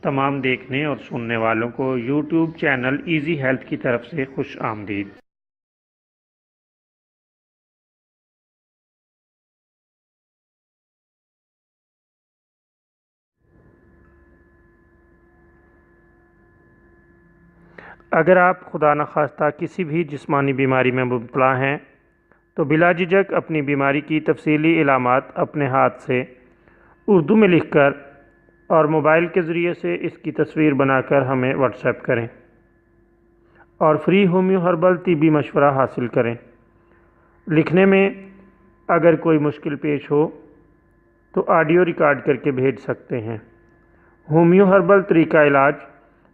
تمام دیکھنے اور سننے والوں کو یوٹیوب چینل ایزی ہیلتھ کی طرف سے خوش آمدید۔ اگر آپ خدا نخواستہ کسی بھی جسمانی بیماری میں مبتلا ہیں تو بلا جھجک اپنی بیماری کی تفصیلی علامات اپنے ہاتھ سے اردو میں لکھ کر اور موبائل کے ذریعے سے اس کی تصویر بنا کر ہمیں واٹس ایپ کریں اور فری ہومیو ہربل طبی مشورہ حاصل کریں۔ لکھنے میں اگر کوئی مشکل پیش ہو تو آڈیو ریکارڈ کر کے بھیج سکتے ہیں۔ ہومیو ہربل طریقہ علاج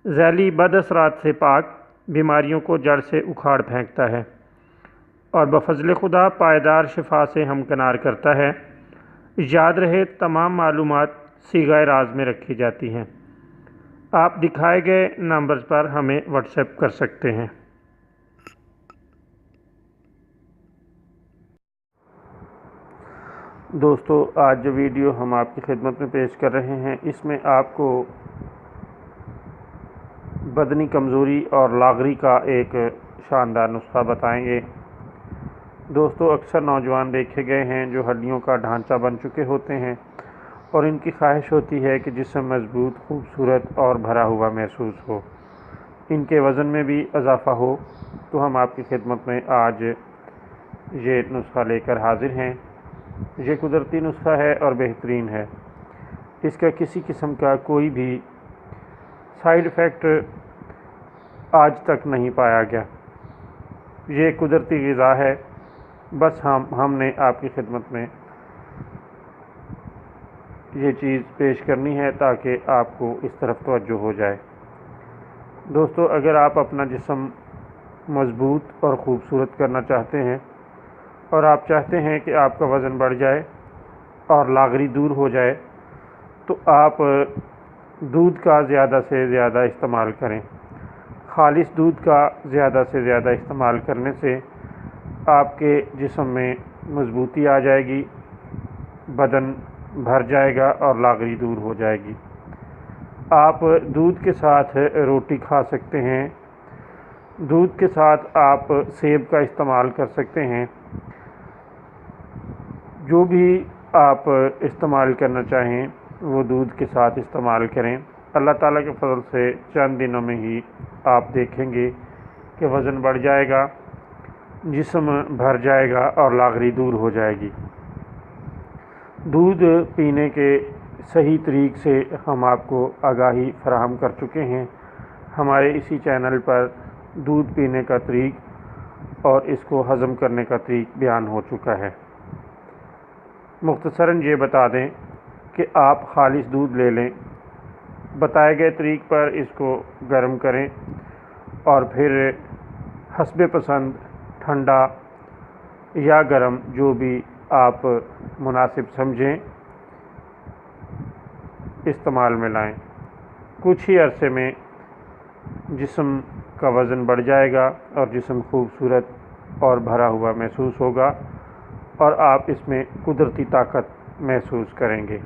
ذیلی بد اثرات سے پاک، بیماریوں کو جڑ سے اکھاڑ پھینکتا ہے اور بفضل خدا پائیدار شفا سے ہمکنار کرتا ہے۔ یاد رہے تمام معلومات صیغہ راز میں رکھی جاتی ہیں۔ آپ دکھائے گئے نمبرز پر ہمیں واٹس ایپ کر سکتے ہیں۔ دوستو، آج جو ویڈیو ہم آپ کی خدمت میں پیش کر رہے ہیں اس میں آپ کو بدنی کمزوری اور لاغری کا ایک شاندار نسخہ بتائیں گے۔ دوستو، اکثر نوجوان دیکھے گئے ہیں جو ہڈیوں کا ڈھانچہ بن چکے ہوتے ہیں اور ان کی خواہش ہوتی ہے کہ جسم مضبوط، خوبصورت اور بھرا ہوا محسوس ہو، ان کے وزن میں بھی اضافہ ہو، تو ہم آپ کی خدمت میں آج یہ نسخہ لے کر حاضر ہیں۔ یہ قدرتی نسخہ ہے اور بہترین ہے۔ اس کا کسی قسم کا کوئی بھی سائیڈ ایفیکٹ آج تک نہیں پایا گیا۔ یہ قدرتی غذا ہے، بس ہم نے آپ کی خدمت میں یہ چیز پیش کرنی ہے تاکہ آپ کو اس طرف توجہ ہو جائے۔ دوستو، اگر آپ اپنا جسم مضبوط اور خوبصورت کرنا چاہتے ہیں اور آپ چاہتے ہیں کہ آپ کا وزن بڑھ جائے اور لاغری دور ہو جائے تو آپ دودھ کا زیادہ سے زیادہ استعمال کریں۔ خالص دودھ کا زیادہ سے زیادہ استعمال کرنے سے آپ کے جسم میں مضبوطی آ جائے گی، بدن بھر جائے گا اور لاغری دور ہو جائے گی۔ آپ دودھ کے ساتھ روٹی کھا سکتے ہیں، دودھ کے ساتھ آپ سیب کا استعمال کر سکتے ہیں۔ جو بھی آپ استعمال کرنا چاہیں وہ دودھ کے ساتھ استعمال کریں۔ اللہ تعالیٰ کے فضل سے چند دنوں میں ہی آپ دیکھیں گے کہ وزن بڑھ جائے گا، جسم بھر جائے گا اور لاغری دور ہو جائے گی۔ دودھ پینے کے صحیح طریق سے ہم آپ کو آگاہی فراہم کر چکے ہیں۔ ہمارے اسی چینل پر دودھ پینے کا طریق اور اس کو ہضم کرنے کا طریق بیان ہو چکا ہے۔ مختصراً یہ بتا دیں کہ آپ خالص دودھ لے لیں، بتائے گئے طریق پر اس کو گرم کریں اور پھر حسب پسند ٹھنڈا یا گرم جو بھی آپ مناسب سمجھیں استعمال میں لائیں۔ کچھ ہی عرصے میں جسم کا وزن بڑھ جائے گا اور جسم خوبصورت اور بھرا ہوا محسوس ہوگا اور آپ اس میں قدرتی طاقت محسوس کریں گے۔